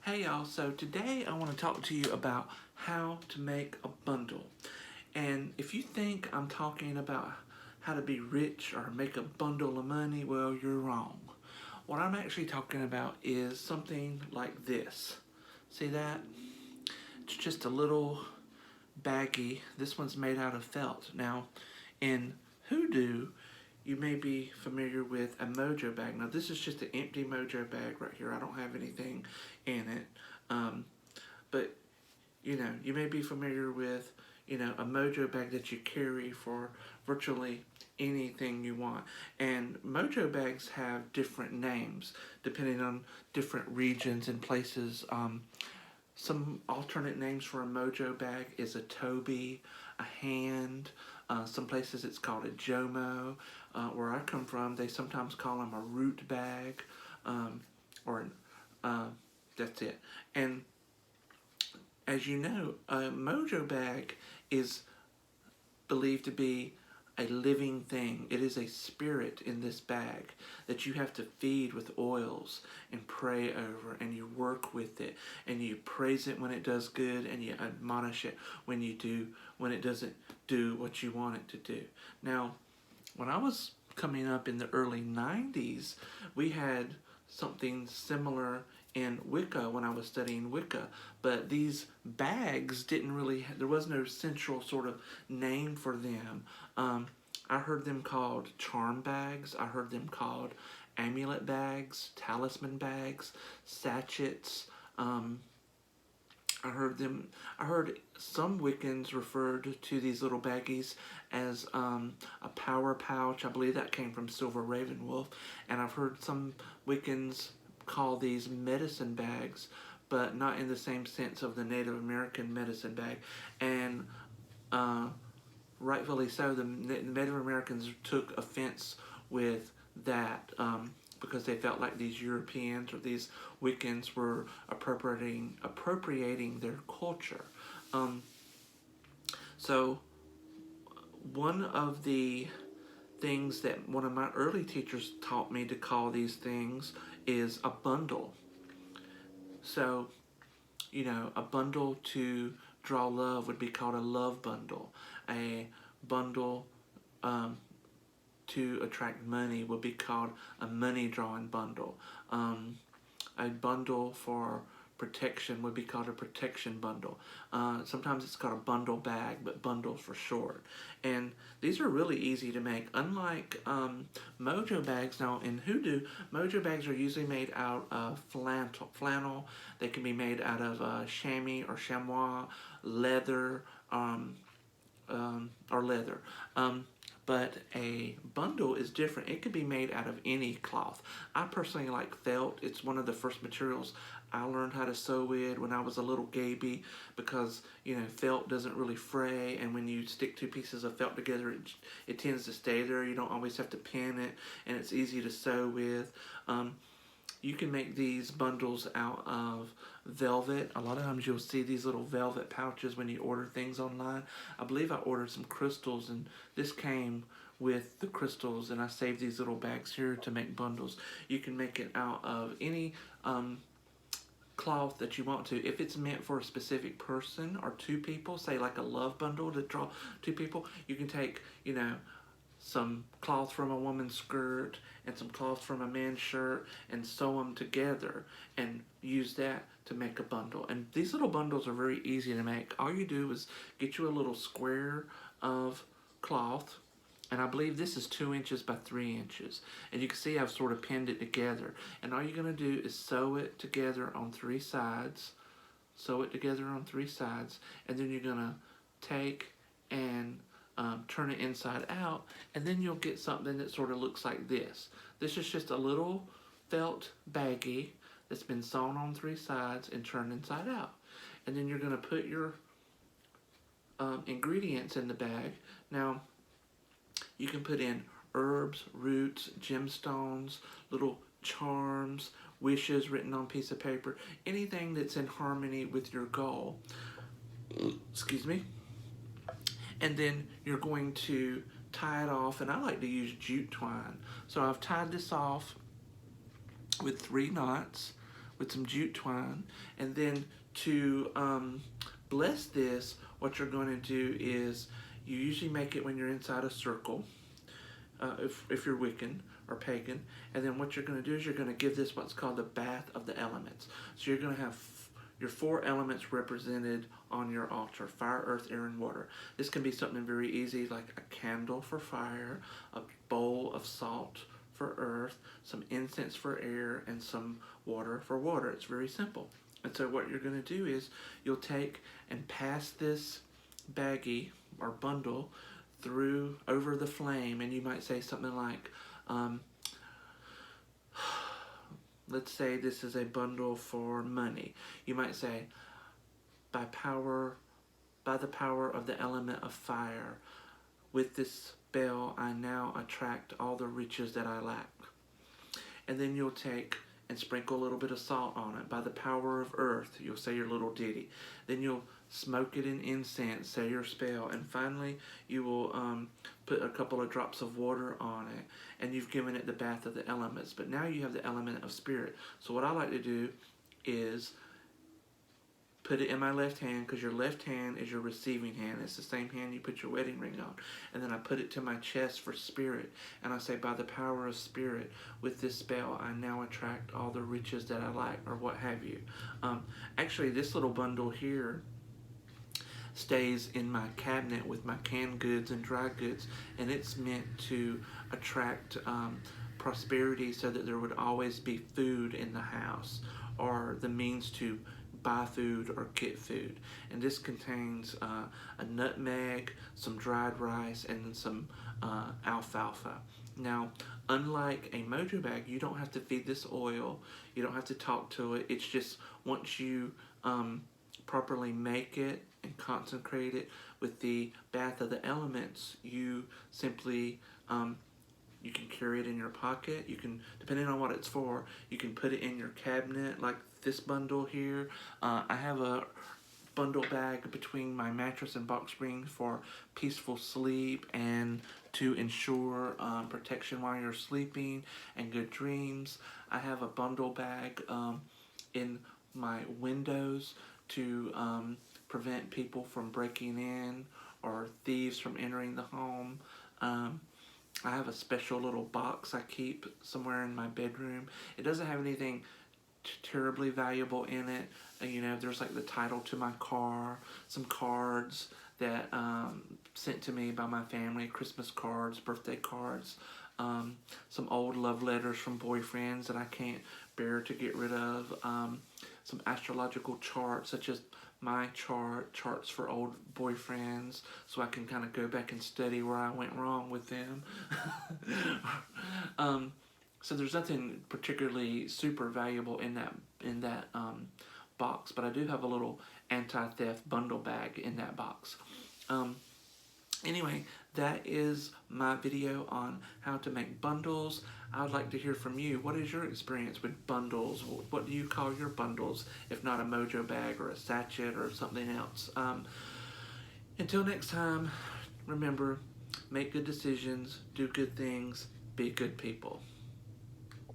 Hey y'all, so today I want to talk to you about how to make a bundle. And if you think I'm talking about how to be rich or make a bundle of money, well, you're wrong. What I'm actually talking about is something like this. See that? It's just a little baggie. This one's made out of felt. Now, in Hoodoo, you may be familiar with a Mojo bag. Now, this is just an empty Mojo bag right here. I don't have anything in it. But, you may be familiar with, a Mojo bag that you carry for virtually anything you want. And Mojo bags have different names depending on different regions and places. Some alternate names for a Mojo bag is a Toby, a Hand. Some places it's called a Jomo. Where I come from, they sometimes call them a root bag, or that's it. And as you know, a Mojo bag is believed to be a living thing. It is a spirit in this bag that you have to feed with oils and pray over, and you work with it, and you praise it when it does good, and you admonish it when it doesn't do what you want it to do. Now, when I was coming up in the early 90s, we had something similar in Wicca when I was studying Wicca, but these bags didn't really, there was no central sort of name for them. I heard them called charm bags, I heard them called amulet bags, talisman bags, sachets. I heard some Wiccans referred to these little baggies as a power pouch. I believe that came from Silver Ravenwolf. And I've heard some Wiccans call these medicine bags, but not in the same sense of the Native American medicine bag. And rightfully so, the Native Americans took offense with that because they felt like these Europeans or these Wiccans were appropriating their culture. So one of the things that one of my early teachers taught me to call these things is a bundle. So, a bundle to draw love would be called a love bundle. A bundle to attract money would be called a money drawing bundle. A bundle for protection would be called a protection bundle. Sometimes it's called a bundle bag, but bundles for short. And these are really easy to make. Unlike Mojo bags, now in Hoodoo, Mojo bags are usually made out of flannel. They can be made out of chamois or chamois, leather, or leather. But a bundle is different. It could be made out of any cloth. I personally like felt. It's one of the first materials I learned how to sew with when I was a little gaby, because felt doesn't really fray, and when you stick two pieces of felt together, it tends to stay there. You don't always have to pin it, and it's easy to sew with. You can make these bundles out of velvet. A lot of times you'll see these little velvet pouches when you order things online. I believe I ordered some crystals, and this came with the crystals, and I saved these little bags here to make bundles. You can make it out of any cloth that you want to. If it's meant for a specific person or two people, say like a love bundle to draw two people, you can take, some cloth from a woman's skirt and some cloth from a man's shirt and sew them together and use that to make a bundle. And these little bundles are very easy to make. All you do is get you a little square of cloth, and I believe this is 2 inches by 3 inches. And you can see I've sort of pinned it together. And all you're going to do is sew it together on 3 sides. Sew it together on 3 sides. And then you're going to take and turn it inside out, and then you'll get something that sort of looks like this. This is just a little felt baggie that's been sewn on 3 sides and turned inside out. And then you're going to put your ingredients in the bag. Now, you can put in herbs, roots, gemstones, little charms, wishes written on a piece of paper, anything that's in harmony with your goal. Excuse me. And then you're going to tie it off, and I like to use jute twine. So I've tied this off with 3 knots with some jute twine. And then to bless this, what you're going to do is you usually make it when you're inside a circle, if you're Wiccan or pagan. And then what you're going to do is you're going to give this what's called the bath of the elements. So you're going to have your 4 elements represented on your altar: fire, earth, air, and water. This can be something very easy, like a candle for fire, a bowl of salt for earth, some incense for air, and some water for water. It's very simple. And so what you're going to do is you'll take and pass this baggie or bundle through over the flame, and you might say something like, let's say this is a bundle for money. You might say, by the power of the element of fire, with this spell I now attract all the riches that I lack. And then you'll take and sprinkle a little bit of salt on it. By the power of earth, you'll say your little ditty. Then you'll smoke it in incense, say your spell, and finally you will put a couple of drops of water on it, and you've given it the bath of the elements. But now you have the element of spirit. So what I like to do is put it in my left hand, because your left hand is your receiving hand. It's the same hand you put your wedding ring on. And then I put it to my chest for spirit, and I say, by the power of spirit, with this spell, I now attract all the riches that I like, or what have you. Actually, this little bundle here stays in my cabinet with my canned goods and dry goods, and it's meant to attract prosperity, so that there would always be food in the house, or the means to buy food or get food. And this contains a nutmeg, some dried rice, and some alfalfa. Now, unlike a Mojo bag, you don't have to feed this oil. You don't have to talk to it. It's just once you properly make it and consecrate it with the bath of the elements, you simply you can carry it in your pocket. You can, depending on what it's for, you can put it in your cabinet, like this bundle here. I have a bundle bag between my mattress and box springs for peaceful sleep and to ensure protection while you're sleeping and good dreams. I have a bundle bag in my windows to prevent people from breaking in or thieves from entering the home. I have a special little box I keep somewhere in my bedroom. It doesn't have anything terribly valuable in it. You know, there's like the title to my car, some cards that sent to me by my family, Christmas cards, birthday cards, some old love letters from boyfriends that I can't bear to get rid of, some astrological charts, such as my charts for old boyfriends, so I can kind of go back and study where I went wrong with them. So there's nothing particularly super valuable in that box, but I do have a little anti-theft bundle bag in that box. Anyway, that is my video on how to make bundles. I would like to hear from you. What is your experience with bundles? What do you call your bundles, if not a Mojo bag or a sachet or something else? Until next time, remember, make good decisions, do good things, be good people.